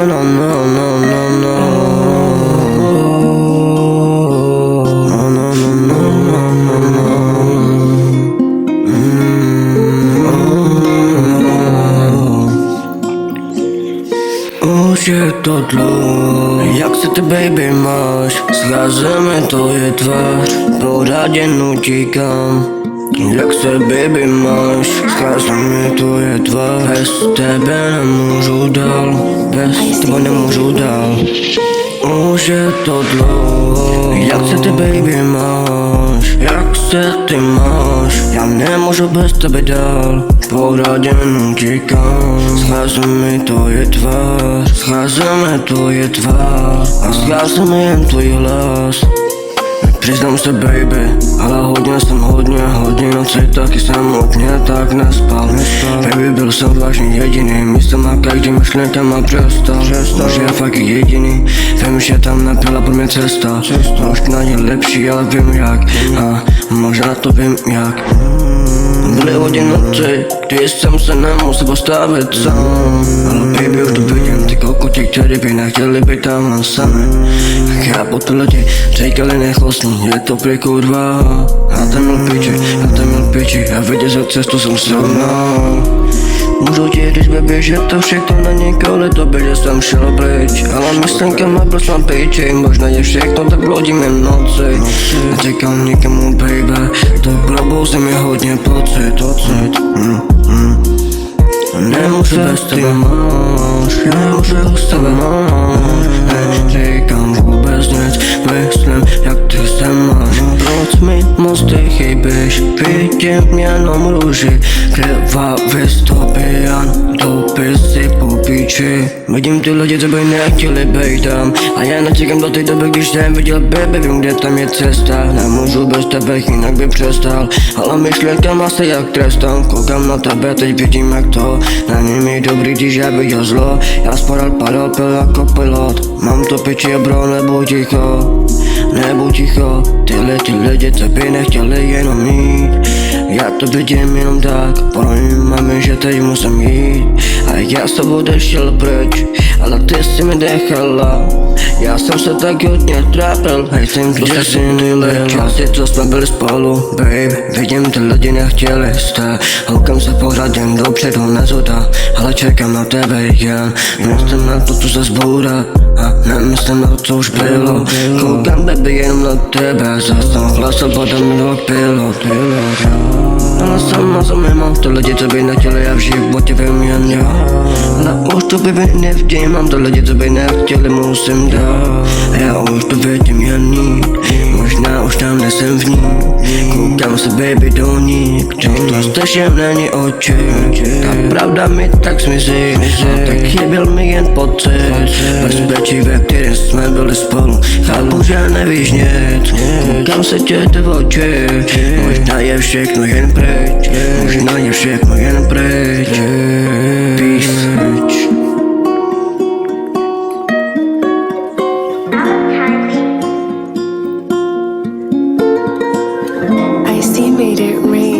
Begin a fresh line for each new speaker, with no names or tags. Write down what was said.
no, no, no, no, no. No, no, no, no, no, no. Už je to dlouho, jak se ty baby máš? Scházíme, to je tvář, poraděnou tíkám. Jak se baby máš? Scházíme, to je tvář. Bez tebe nemůžu dál, bez tebe nemůžu dál. Už je to dlouho, jak se ty baby máš? Jak se ty máš? Já nemůžu bez tebe dál, poraděnou tíkám. Scházíme, to je tvář, scházíme, to je tvář. A scházíme jen tvůj hlas. Přiznám se baby, ale hodně nocí, taky jsem hodně tak nespal. Baby, byl jsem vážně jediný, místo má každý myšlenka má přestal. Už je fakt jediný, vím, že tam nebyla pro mě cesta. Možná je lepší, ale vím jak, a možná to vím jak. Byly hodinoty, kdy jsem se nemusel postavit sám. Ale baby, už to vidím, ty kokoti, kteří by nechtěli být tam sami. Tak já po ty lidi říkali nechostný, je to prý kurva. Já tam měl piči, a vidět za cestu jsem srovnal. Můžu ti říct, baby, že to všechno není kvůli tobě, že jsem šel pryč. Ale myšlenkama proč mám piči, možná je všechno, tak blodíme noci. Neříkám nikomu, baby, to probouzí mi hodně pocit. Nemůžu bez tebe máš, nemůžu bez tebe máš. Neříkám vůbec nic, myslím, jak ty se máš. Proč mi moc ty chybíš, vidím jenom růži. Krvavý stopian, dopisy po píči. Vidím ty lidi, co by nechtěli být tam. A já nečekám do té doby, když jsem viděl baby, vím, kde tam je cesta. Nemůžu bez tebe, jinak by přestal. Ale myšlenkama se jak trestám. Koukám na tebe, teď vidím jak to není mi dobrý, když já viděl zlo. Já spadal, padal, pil jako pilot. Mám to piči, bro, nebuď ticho. Tyhle lidi, co by nechtěli jenom mít. Já to vidím jenom tak, porovnám, že teď musím jít. A já se odešel pryč, ale ty si mi dechala. Já jsem se tak hodně trápil, hej, jsem kde si nejlej. Časy, co jsme byli spolu, babe, vidím, ty lidi nechtěli jste. Houkám se pořád jen dopředu, nezuda, ale čekám na tebe jen. Myslím na to, co se zbourá, a nemyslím na to, co už bylo. Koukám, baby, jenom na tebe, zase jsem hlasil, potom mi dvou pilot. Ale sama mám to lidi, co by nechtěli, já v životě vím jen já. Ale už to baby nevdím, mám to lidi, co by nechtěli, musím dát. Já už to vidím jen ní, možná už tam nejsem v ní. Koukám se baby do ní, to strašně není oči. Ta pravda mi tak zmizí, a tak chyběl mi jen pocit. Bezpečí, ve kterém jsme byli spolu, chápu, že nevíš nic. Koukám se tě do oči, možná je všechno jen pryč, možná je všechno jen pryč. Peace.
I see made it rain.